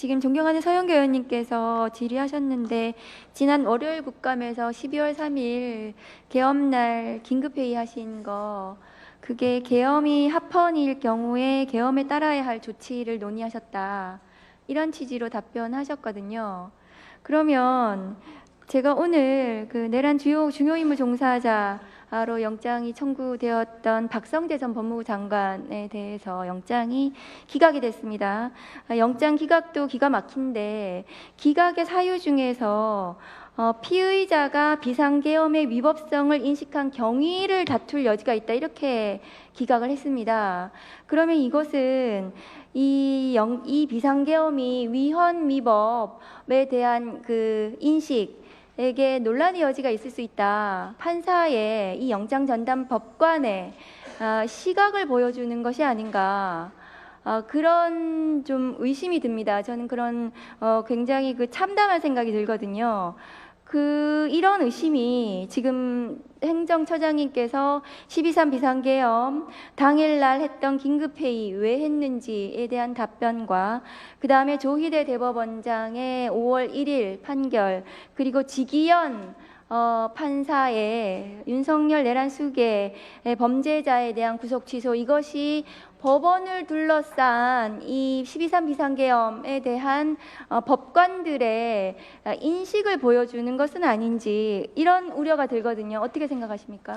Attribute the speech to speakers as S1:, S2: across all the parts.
S1: 지금 존경하는 서영교 의원님께서 질의하셨는데 지난 월요일 국감에서 12월 3일 계엄날 긴급회의 하신 거 그게 계엄이 합헌일 경우에 계엄에 따라야 할 조치를 논의하셨다. 이런 취지로 답변하셨거든요. 그러면 제가 오늘 그 내란 중요인물 종사자로 영장이 청구되었던 박성재 전 법무부 장관에 대해서 영장이 기각이 됐습니다. 영장 기각도 기가 막힌데 기각의 사유 중에서 피의자가 비상계엄의 위법성을 인식한 경위를 다툴 여지가 있다 이렇게 기각을 했습니다. 그러면 이것은 이 비상계엄이 위헌 위법에 대한 그 인식에게 논란의 여지가 있을 수 있다. 판사의 이 영장 전담 법관의 시각을 보여주는 것이 아닌가. 그런 좀 의심이 듭니다. 저는 그런 굉장히 그 참담한 생각이 들거든요. 이런 의심이 지금 행정처장님께서 12.3 비상계엄 당일날 했던 긴급회의 왜 했는지에 대한 답변과 그 다음에 조희대 대법원장의 5월 1일 판결 그리고 지기현 판사의 윤석열 내란 수계 범죄자에 대한 구속 취소 이것이 법원을 둘러싼 이 12.3 비상계엄에 대한 법관들의 인식을 보여주는 것은 아닌지 이런 우려가 들거든요. 어떻게 생각하십니까?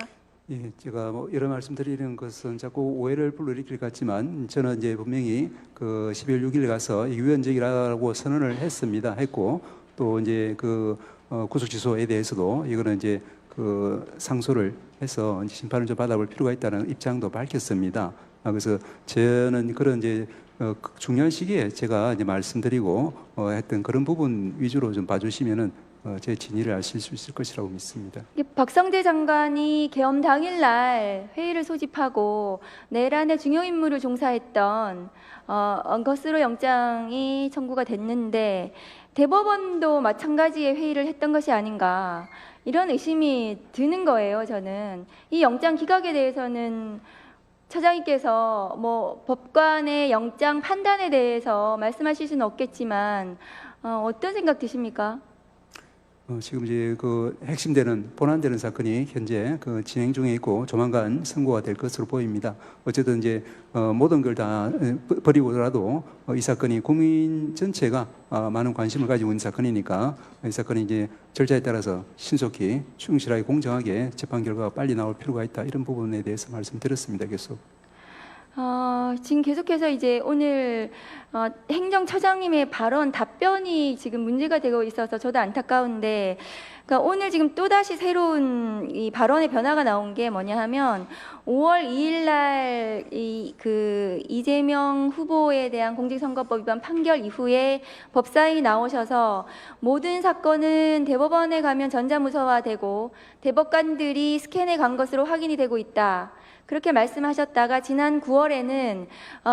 S2: 예, 제가 뭐 여러 말씀드리는 것은 자꾸 오해를 불러일으킬 것 같지만 저는 이제 분명히 그 12월 6일 가서 유연적이라고 선언을 했고 또 이제 그 구속 취소에 대해서도 이거는 이제 그 상소를 해서 이제 심판을 좀 받아볼 필요가 있다는 입장도 밝혔습니다. 그래서 저는 그런 이제 중요한 시기에 제가 이제 말씀드리고 했던 그런 부분 위주로 좀 봐주시면은 제 진위를 아실 수 있을 것이라고 믿습니다.
S1: 박성재 장관이 계엄 당일날 회의를 소집하고 내란의 중요 임무를 종사했던 것으로 영장이 청구가 됐는데 대법원도 마찬가지의 회의를 했던 것이 아닌가 이런 의심이 드는 거예요. 저는 이 영장 기각에 대해서는 처장님께서 뭐 법관의 영장 판단에 대해서 말씀하실 수는 없겠지만 어떤 생각 드십니까?
S2: 지금 이제 그 핵심되는 본안되는 사건이 현재 그 진행 중에 있고 조만간 선고가 될 것으로 보입니다. 어쨌든 이제 모든 걸 다 버리고라도 이 사건이 국민 전체가 많은 관심을 가지고 있는 사건이니까 이 사건이 이제 절차에 따라서 신속히 충실하게 공정하게 재판 결과가 빨리 나올 필요가 있다 이런 부분에 대해서 말씀드렸습니다. 계속.
S1: 지금 계속해서 이제 오늘 행정처장님의 발언 답변이 지금 문제가 되고 있어서 저도 안타까운데, 그러니까 오늘 지금 또다시 새로운 이 발언의 변화가 나온 게 뭐냐 하면 5월 2일 날 이재명 후보에 대한 공직선거법 위반 판결 이후에 법사위 나오셔서 모든 사건은 대법원에 가면 전자무서화되고 대법관들이 스캔해 간 것으로 확인이 되고 있다. 그렇게 말씀하셨다가 지난 9월에는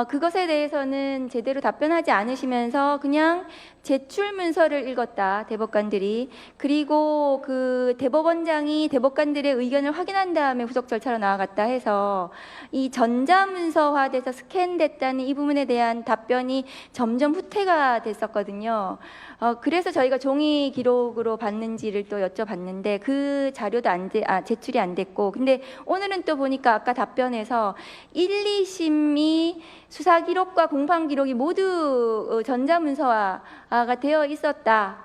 S1: 그것에 대해서는 제대로 답변하지 않으시면서 그냥 제출 문서를 읽었다, 대법관들이. 그리고 그 대법원장이 대법관들의 의견을 확인한 다음에 후속 절차로 나아갔다 해서 이 전자문서화돼서 스캔됐다는 이 부분에 대한 답변이 점점 후퇴가 됐었거든요. 그래서 저희가 종이 기록으로 받는지를 또 여쭤봤는데 그 자료도 제출이 안 됐고, 근데 오늘은 또 보니까 아까 답변에서 1, 2심이 수사 기록과 공판 기록이 모두 전자문서화가 되어 있었다.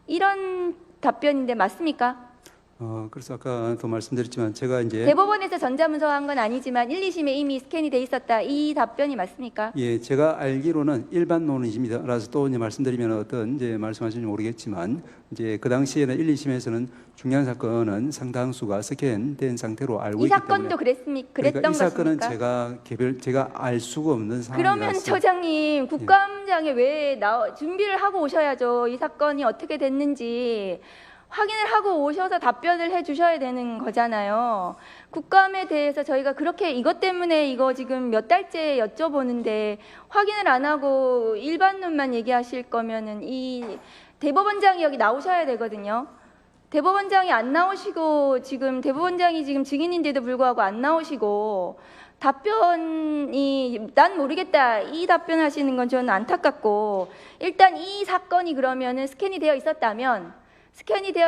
S1: 이런 답변인데 맞습니까?
S2: 그래서 아까도 말씀드렸지만 제가 이제
S1: 대법원에서 전자문서화한 건 아니지만 1, 2심에 이미 스캔이 돼 있었다. 이 답변이 맞습니까?
S2: 예, 제가 알기로는 일반론이십니다. 라서 또 이제 말씀드리면 어떤 이제 말씀하시는지 모르겠지만 이제 그 당시에는 1, 2심에서는 중요한 사건은 상당수가 스캔된 상태로 알고
S1: 이
S2: 있기
S1: 사건도
S2: 때문에
S1: 그랬던
S2: 이 사건은
S1: 것입니까?
S2: 제가 알 수가 없는 상황이라서.
S1: 그러면 처장님 국감장에 왜 준비를 하고 오셔야죠. 이 사건이 어떻게 됐는지 확인을 하고 오셔서 답변을 해 주셔야 되는 거잖아요. 국감에 대해서 저희가 그렇게 이것 때문에 이거 지금 몇 달째 여쭤보는데 확인을 안 하고 일반론만 얘기하실 거면은 이 대법원장이 여기 나오셔야 되거든요. 대법원장이 안 나오시고 지금 대법원장이 지금 증인인데도 불구하고 안 나오시고 답변이 난 모르겠다 이 답변하시는 건 저는 안타깝고, 일단 이 사건이 그러면은 스캔이 되어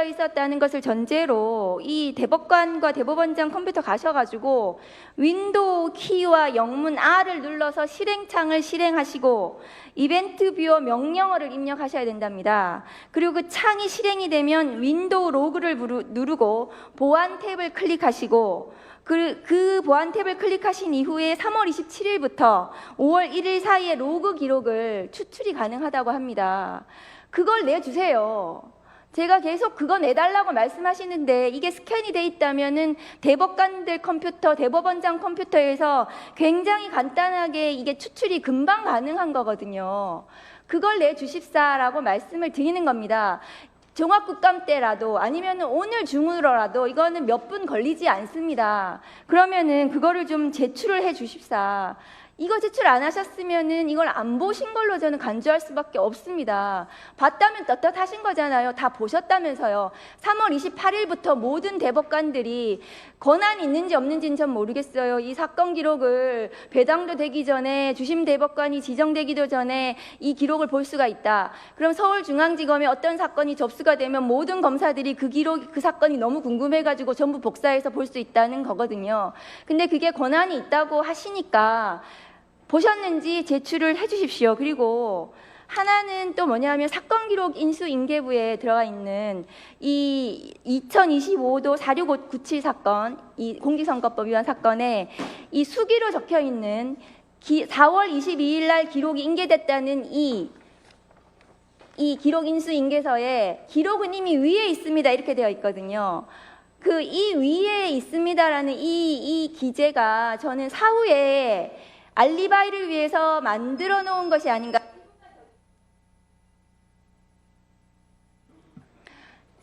S1: 있었다는 것을 전제로 이 대법관과 대법원장 컴퓨터 가셔가지고 윈도우 키와 영문 R을 눌러서 실행창을 실행하시고 이벤트 뷰어 명령어를 입력하셔야 된답니다. 그리고 그 창이 실행이 되면 윈도우 로그를 누르고 보안 탭을 클릭하시고 그 보안 탭을 클릭하신 이후에 3월 27일부터 5월 1일 사이에 로그 기록을 추출이 가능하다고 합니다. 그걸 내주세요. 제가 계속 그거 내달라고 말씀하시는데 이게 스캔이 돼 있다면은 대법관들 컴퓨터, 대법원장 컴퓨터에서 굉장히 간단하게 이게 추출이 금방 가능한 거거든요. 그걸 내주십사라고 말씀을 드리는 겁니다. 종합국감 때라도 아니면 오늘 중으로라도 이거는 몇 분 걸리지 않습니다. 그러면은 그거를 좀 제출을 해 주십사. 이거 제출 안 하셨으면은 이걸 안 보신 걸로 저는 간주할 수밖에 없습니다. 봤다면 떳떳하신 거잖아요. 다 보셨다면서요. 3월 28일부터 모든 대법관들이 권한이 있는지 없는지는 전 모르겠어요. 이 사건 기록을 배당도 되기 전에 주심 대법관이 지정되기도 전에 이 기록을 볼 수가 있다. 그럼 서울중앙지검에 어떤 사건이 접수가 되면 모든 검사들이 그 사건이 너무 궁금해가지고 전부 복사해서 볼 수 있다는 거거든요. 근데 그게 권한이 있다고 하시니까 보셨는지 제출을 해 주십시오. 그리고 하나는 또 뭐냐면 사건 기록 인수인계부에 들어가 있는 이 2025도 46597 사건, 이 공직선거법 위반 사건에 이 수기로 적혀 있는 4월 22일 날 기록이 인계됐다는 이 기록 인수인계서에 기록은 이미 위에 있습니다. 이렇게 되어 있거든요. 그 이 위에 있습니다라는 이 기재가 저는 사후에 알리바이를 위해서 만들어 놓은 것이 아닌가.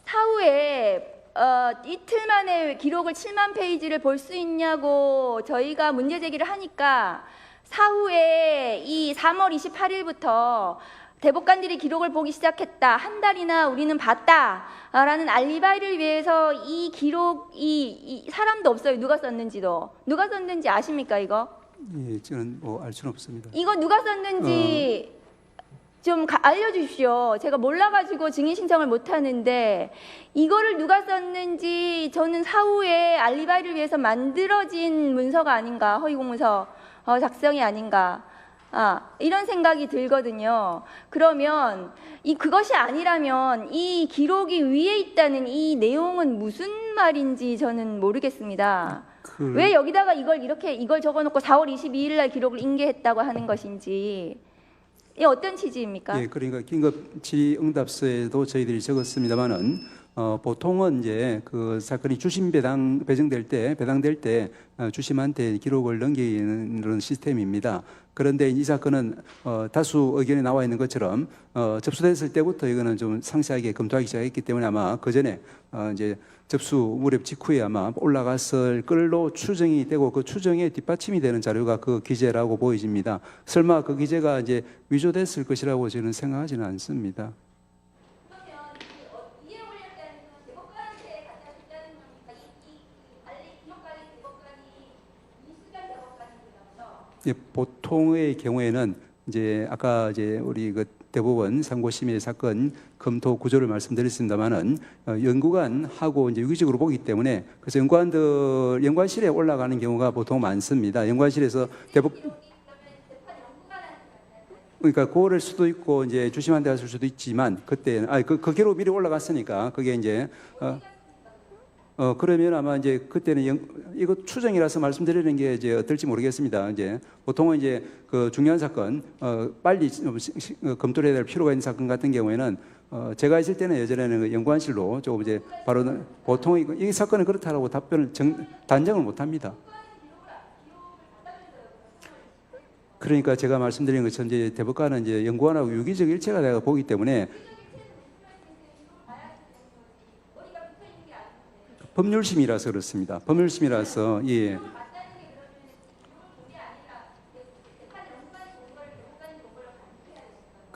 S1: 사후에 이틀 만에 기록을 7만 페이지를 볼 수 있냐고 저희가 문제 제기를 하니까 사후에 이 3월 28일부터 대법관들이 기록을 보기 시작했다. 한 달이나 우리는 봤다라는 알리바이를 위해서 이 기록, 이 사람도 없어요. 누가 썼는지도. 누가 썼는지 아십니까 이거?
S2: 예, 저는 뭐 알 수는 없습니다.
S1: 이거 누가 썼는지 좀 알려주십시오. 제가 몰라가지고 증인 신청을 못하는데 이거를 누가 썼는지 저는 사후에 알리바이를 위해서 만들어진 문서가 아닌가, 허위공문서 작성이 아닌가, 이런 생각이 들거든요. 그러면 그것이 아니라면 이 기록이 위에 있다는 이 내용은 무슨 말인지 저는 모르겠습니다. 왜 여기다가 이걸 적어놓고 4월 22일 날 기록을 인계했다고 하는 것인지. 이 어떤 취지입니까?
S2: 예, 그러니까 긴급 질의응답서에도 저희들이 적었습니다만은 보통은 이제 그 사건이 주심 배정될 때 주심한테 기록을 넘기는 시스템입니다. 그런데 이 사건은 다수 의견에 나와 있는 것처럼 접수됐을 때부터 이거는 좀 상세하게 검토하기 시작했기 때문에 아마 그 전에 이제 접수 무렵 직후에 아마 올라갔을 걸로 추정이 되고 그 추정에 뒷받침이 되는 자료가 그 기재라고 보여집니다. 설마 그 기재가 이제 위조됐을 것이라고 저는 생각하지는 않습니다. 예, 보통의 경우에는 이제 아까 이제 우리 그 대법원 상고심의 사건 검토 구조를 말씀드렸습니다만은 연구관하고 이제 유기적으로 보기 때문에 그래서 연구관실에 올라가는 경우가 보통 많습니다. 연구관실에서 그러니까 고를 수도 있고 이제 주심한테 갔을 수도 있지만 그때 그 기록 미리 올라갔으니까 그게 이제 그러면 아마 이제 그때는 이거 추정이라서 말씀드리는 게 이제 어떨지 모르겠습니다. 이제 보통은 이제 그 중요한 사건 빨리 검토를 해야 될 필요가 있는 사건 같은 경우에는 제가 있을 때는 예전에는 그 연구관실로 조금 이제 바로 보통 이 사건은 그렇다라고 답변을 단정을 못 합니다. 그러니까 제가 말씀드린 것처럼 이제 대법관은 이제 연구관하고 유기적 일체가 되어 보기 때문에 법률심이라서 그렇습니다. 법률심이라서 예.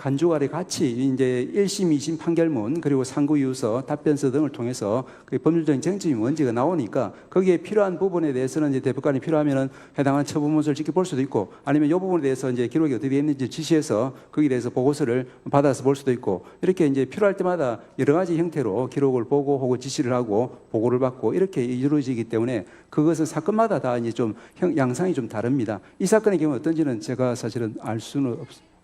S2: 간주간에 같이 이제 1심, 2심 판결문 그리고 상고 이유서, 답변서 등을 통해서 그 법률적인 쟁점이 뭔지가 나오니까 거기에 필요한 부분에 대해서는 이제 대법관이 필요하면은 해당하는 처분문서를 지켜볼 수도 있고 아니면 이 부분에 대해서 이제 기록이 어떻게 되어 있는지 지시해서 거기에 대해서 보고서를 받아서 볼 수도 있고 이렇게 이제 필요할 때마다 여러 가지 형태로 기록을 보고 혹은 지시를 하고 보고를 받고 이렇게 이루어지기 때문에 그것은 사건마다 다 이제 좀 양상이 좀 다릅니다. 이 사건의 경우 어떤지는 제가 사실은 알 수는 없습니다.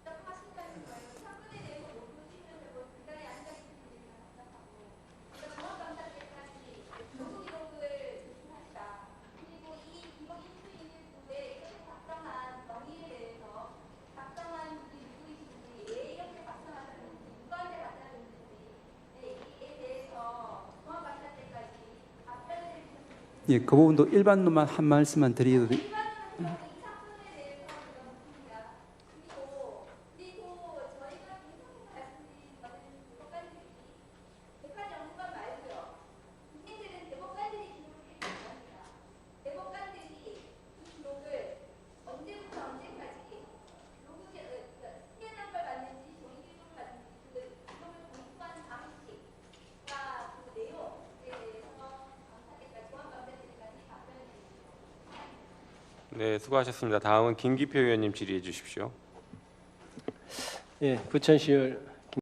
S2: 예, 그 부분도 일반론만 한 말씀만 드리도
S3: 네, 수고하셨습니다. 다음은 김기표 의원님 질의해 주십시오.
S4: 예, 부천시의회